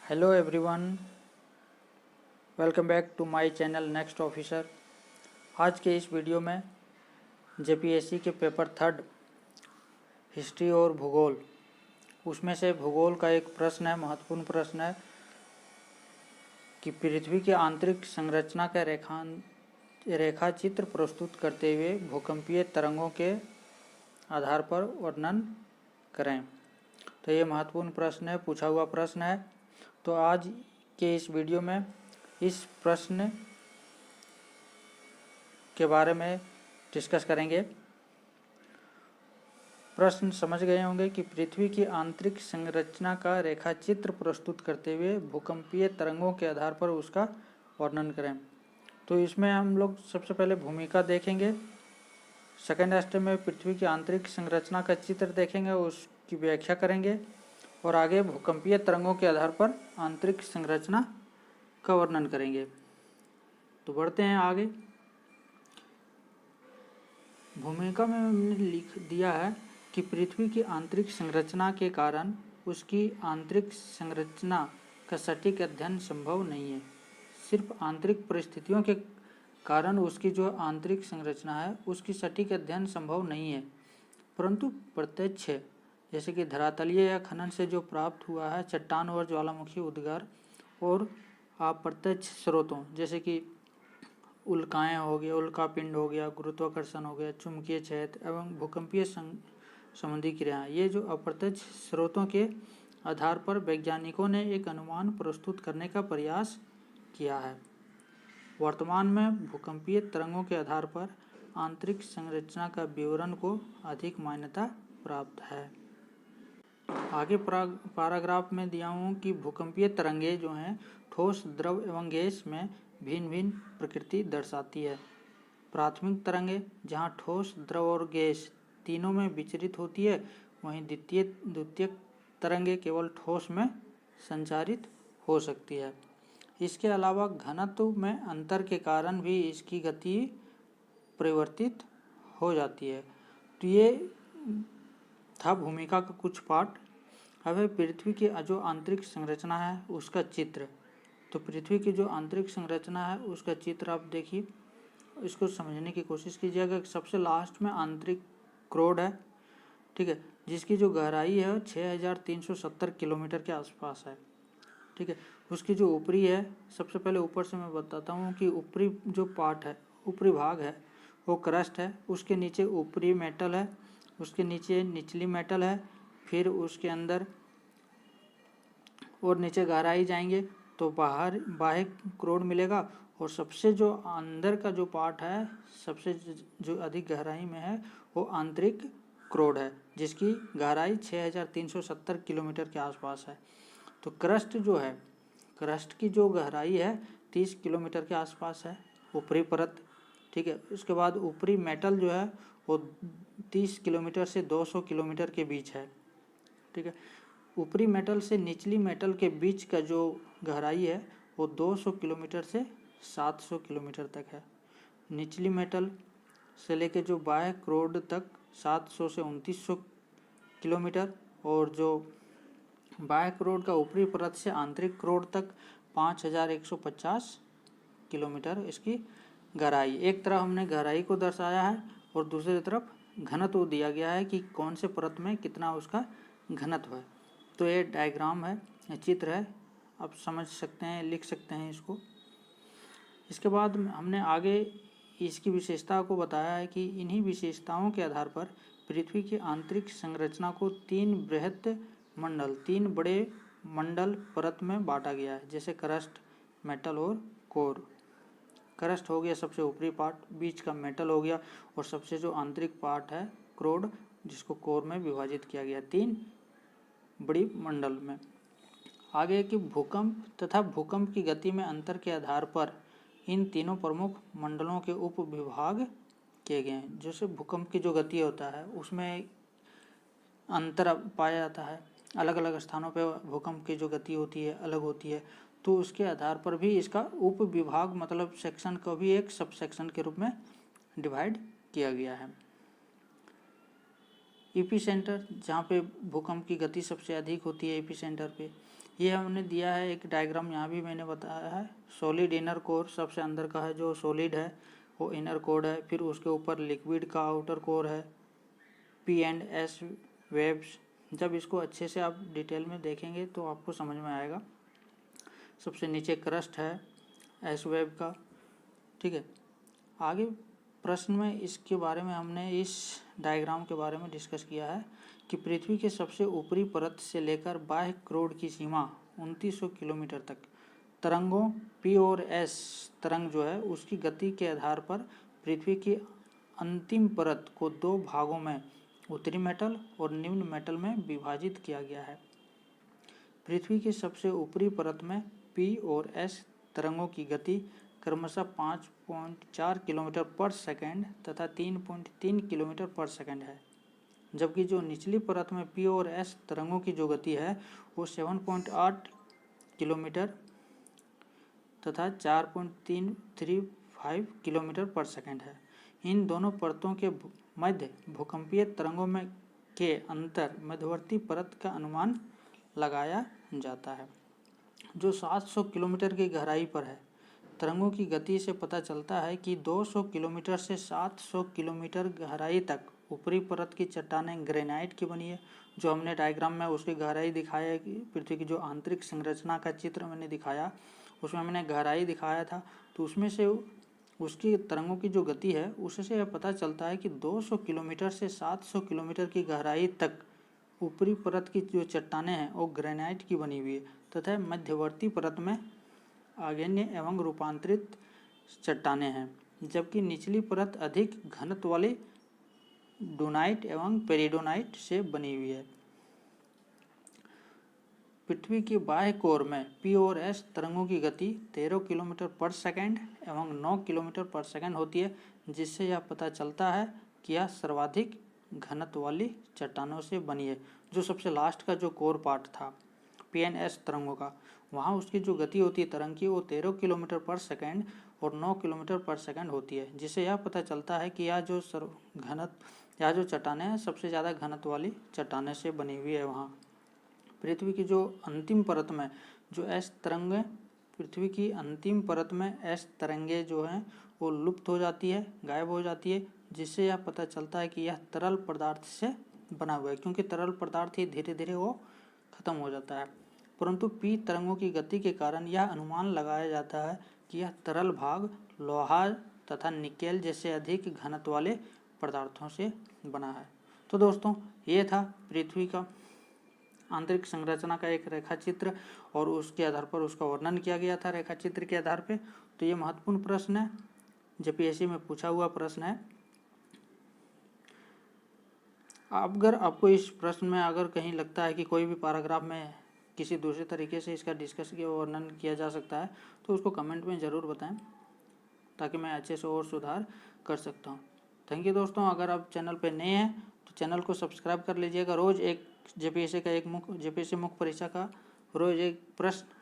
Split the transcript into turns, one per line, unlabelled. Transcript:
Hello everyone, welcome back to my channel next officer. आज के इस वीडियो में जेपीएससी के पेपर थर्ड हिस्ट्री और भूगोल, उसमें से भूगोल का एक प्रश्न है, महत्वपूर्ण प्रश्न है कि पृथ्वी की आंतरिक संरचना का रेखा चित्र प्रस्तुत करते हुए भूकंपीय तरंगों के आधार पर वर्णन करें। तो ये महत्वपूर्ण प्रश्न है, पूछा हुआ प्रश्न है। तो आज के इस वीडियो में इस प्रश्न के बारे में डिस्कस करेंगे। प्रश्न समझ गए होंगे कि पृथ्वी की आंतरिक संरचना का रेखाचित्र प्रस्तुत करते हुए भूकंपीय तरंगों के आधार पर उसका वर्णन करें। तो इसमें हम लोग सबसे पहले भूमिका देखेंगे, सेकेंड स्टेप में पृथ्वी की आंतरिक संरचना का चित्र देखेंगे, उसकी व्याख्या करेंगे और आगे भूकंपीय तरंगों के आधार पर आंतरिक संरचना का वर्णन करेंगे। तो बढ़ते हैं आगे। भूमिका में हमने लिख दिया है कि पृथ्वी की आंतरिक संरचना के कारण उसकी आंतरिक संरचना का सटीक अध्ययन संभव नहीं है। सिर्फ आंतरिक परिस्थितियों के कारण उसकी जो आंतरिक संरचना है उसकी सटीक अध्ययन संभव नहीं है, परंतु प्रत्यक्ष जैसे कि धरातलीय या खनन से जो प्राप्त हुआ है, चट्टान और ज्वालामुखी उद्गार और अप्रत्यक्ष स्रोतों जैसे कि उल्काएं हो गया, उल्कापिंड हो गया, गुरुत्वाकर्षण हो गया, चुंबकीय क्षेत्र एवं भूकंपीय संबंधी क्रियाएं, ये जो अप्रत्यक्ष स्रोतों के आधार पर वैज्ञानिकों ने एक अनुमान प्रस्तुत करने का प्रयास किया है। वर्तमान में भूकंपीय तरंगों के आधार पर आंतरिक संरचना का विवरण को अधिक मान्यता प्राप्त है। आगे पैराग्राफ में दिया हूँ कि भूकंपीय तरंगे जो हैं ठोस, द्रव एवं गैस में भिन्न भिन्न प्रकृति दर्शाती है। प्राथमिक तरंगे जहाँ ठोस, द्रव और गैस तीनों में विचरित होती है, वहीं द्वितीयक तरंगे केवल ठोस में संचारित हो सकती है। इसके अलावा घनत्व में अंतर के कारण भी इसकी गति परिवर्तित हो जाती है। तो ये था भूमिका का कुछ पार्ट। अब है पृथ्वी की जो आंतरिक संरचना है उसका चित्र। तो पृथ्वी की जो आंतरिक संरचना है उसका चित्र आप देखिए, इसको समझने की कोशिश कीजिएगा। सबसे लास्ट में आंतरिक क्रोड है, ठीक है, जिसकी जो गहराई है 6370 किलोमीटर के आसपास है, ठीक है। उसकी जो ऊपरी है, सबसे पहले ऊपर से मैं बताता हूँ कि ऊपरी जो पार्ट है, ऊपरी भाग है वो क्रस्ट है, उसके नीचे ऊपरी मेटल है, उसके नीचे निचली मेटल है, फिर उसके अंदर और नीचे गहराई जाएंगे तो बाह्य क्रोड मिलेगा, और सबसे जो अंदर का जो पार्ट है, सबसे जो अधिक गहराई में है वो आंतरिक क्रोड है, जिसकी गहराई 6370 किलोमीटर के आसपास है। तो क्रस्ट जो है, क्रस्ट की जो गहराई है 30 किलोमीटर के आसपास है, ऊपरी परत, ठीक है। उसके बाद ऊपरी मेटल जो है वो 30 किलोमीटर से 200 किलोमीटर के बीच है, ठीक है। ऊपरी मेटल से निचली मेटल के बीच का जो गहराई है वो 200 किलोमीटर से 700 किलोमीटर तक है। निचली मेटल से लेकर जो बाह्य क्रोड तक 700 से 2900 किलोमीटर, और जो बाह्य क्रोड का ऊपरी परत से आंतरिक क्रोड तक 5150 किलोमीटर इसकी गहराई। एक तरफ हमने गहराई को दर्शाया है और दूसरी तरफ घनत्व दिया गया है कि कौन से परत में कितना उसका घनत्व है। तो ये डायग्राम है, ये चित्र है, आप समझ सकते हैं, लिख सकते हैं इसको। इसके बाद हमने आगे इसकी विशेषता को बताया है कि इन्हीं विशेषताओं के आधार पर पृथ्वी की आंतरिक संरचना को तीन बड़े मंडल परत में बांटा गया है, जैसे क्रस्ट, मेटल और कोर। क्रस्ट हो गया सबसे ऊपरी पार्ट, बीच का मेटल हो गया, और सबसे जो आंतरिक पार्ट है क्रोड, जिसको कोर में विभाजित किया गया 3 बड़ी मंडल में। आगे कि भूकंप तथा भूकंप की गति में अंतर के आधार पर इन तीनों प्रमुख मंडलों के उप विभाग किए गए हैं। जैसे भूकंप की जो गति होता है उसमें अंतर पाया जाता है, अलग अलग स्थानों पर भूकंप की जो गति होती है अलग होती है, तो उसके आधार पर भी इसका उप विभाग मतलब सेक्शन को भी एक सब सेक्शन के रूप में डिवाइड किया गया है। ईपी सेंटर, जहाँ पे भूकंप की गति सबसे अधिक होती है ईपी सेंटर पे। ये हमने दिया है एक डायग्राम, यहाँ भी मैंने बताया है। सॉलिड इनर कोर सबसे अंदर का है, जो सॉलिड है वो इनर कोर है। फिर उसके ऊपर लिक्विड का आउटर कोर है, पी एंड एस वेव्स। जब इसको अच्छे से आप डिटेल में देखेंगे तो आपको समझ में आएगा। सबसे नीचे क्रस्ट है एस वेव का, ठीक है। आगे प्रश्न में इसके बारे में हमने इस डायग्राम के बारे में डिस्कस किया है कि पृथ्वी के सबसे ऊपरी परत से लेकर बाह्य क्रोड की सीमा 2900 किलोमीटर तक तरंगों पी और एस तरंग जो है उसकी गति के आधार पर पृथ्वी की अंतिम परत को दो भागों में उत्तरी मेटल और निम्न मेटल में विभाजित किया गया है। पृथ्वी की सबसे ऊपरी परत में पी और एस तरंगों की गति क्रमशः 5.4 किलोमीटर पर सेकंड तथा 3.3 किलोमीटर पर सेकंड है, जबकि जो निचली परत में पी और एस तरंगों की जो गति है वो 7.8 किलोमीटर तथा 4.335 किलोमीटर पर सेकंड है। इन दोनों परतों के मध्य भूकंपीय तरंगों में के अंतर मध्यवर्ती परत का अनुमान लगाया जाता है, जो 700 किलोमीटर की गहराई पर है। तरंगों की गति से पता चलता है कि 200 किलोमीटर से 700 किलोमीटर गहराई तक ऊपरी परत की चट्टानें ग्रेनाइट की बनी है। जो हमने डायग्राम में उसकी गहराई दिखाया है कि पृथ्वी की जो आंतरिक संरचना का चित्र मैंने दिखाया, उसमें मैंने गहराई दिखाया था। तो उसमें से उसकी तरंगों की जो गति है उससे यह पता चलता है कि 200 किलोमीटर से 700 किलोमीटर की गहराई तक ऊपरी परत की जो चट्टानें हैं वो ग्रेनाइट की बनी हुई है तथा मध्यवर्ती परत में आग्नेय एवं रूपांतरित चट्टानें हैं, जबकि निचली परत अधिक घनत्व वाली डोनाइट एवं पेरिडोनाइट से बनी हुई है। पृथ्वी की बाह्य कोर में पी और एस तरंगों की गति 13 किलोमीटर पर सेकंड एवं 9 किलोमीटर पर सेकंड होती है, जिससे यह पता चलता है कि यह सर्वाधिक घनत्व वाली चट्टानों से बनी है। जो सबसे लास्ट का जो कोर पार्ट था पी एन एस तरंगों का, वहाँ उसकी जो गति होती है तरंग की वो 13 किलोमीटर पर सेकंड और 9 किलोमीटर पर सेकंड होती है, जिससे यह पता चलता है कि यह जो यह जो चट्टानें हैं सबसे ज़्यादा घनत्व वाली चट्टानें से बनी हुई है। वहाँ पृथ्वी की जो अंतिम परत में जो एस तरंगें, पृथ्वी की अंतिम परत में एस तरंगें जो हैं वो लुप्त हो जाती है, गायब हो जाती है, जिससे यह पता चलता है कि यह तरल पदार्थ से बना हुआ है, क्योंकि तरल पदार्थ ही धीरे धीरे वो खत्म हो जाता है। परंतु पी तरंगों की गति के कारण यह अनुमान लगाया जाता है कि यह तरल भाग लोहा तथा निकेल जैसे अधिक घनत्व वाले पदार्थों से बना है। तो दोस्तों ये था पृथ्वी का आंतरिक संरचना का एक रेखा चित्र और उसके आधार पर उसका वर्णन किया गया था रेखा चित्र के आधार पे। तो ये महत्वपूर्ण प्रश्न है, जेपीएससी में पूछा हुआ प्रश्न है। अगर आपको इस प्रश्न में अगर कहीं लगता है कि कोई भी पैराग्राफ में किसी दूसरे तरीके से इसका डिस्कस किया वर्णन किया जा सकता है तो उसको कमेंट में ज़रूर बताएं, ताकि मैं अच्छे से और सुधार कर सकता हूं। थैंक यू दोस्तों। अगर आप चैनल पे नए हैं तो चैनल को सब्सक्राइब कर लीजिएगा। रोज़ एक जेपीएससी मुख्य परीक्षा का रोज़ एक प्रश्न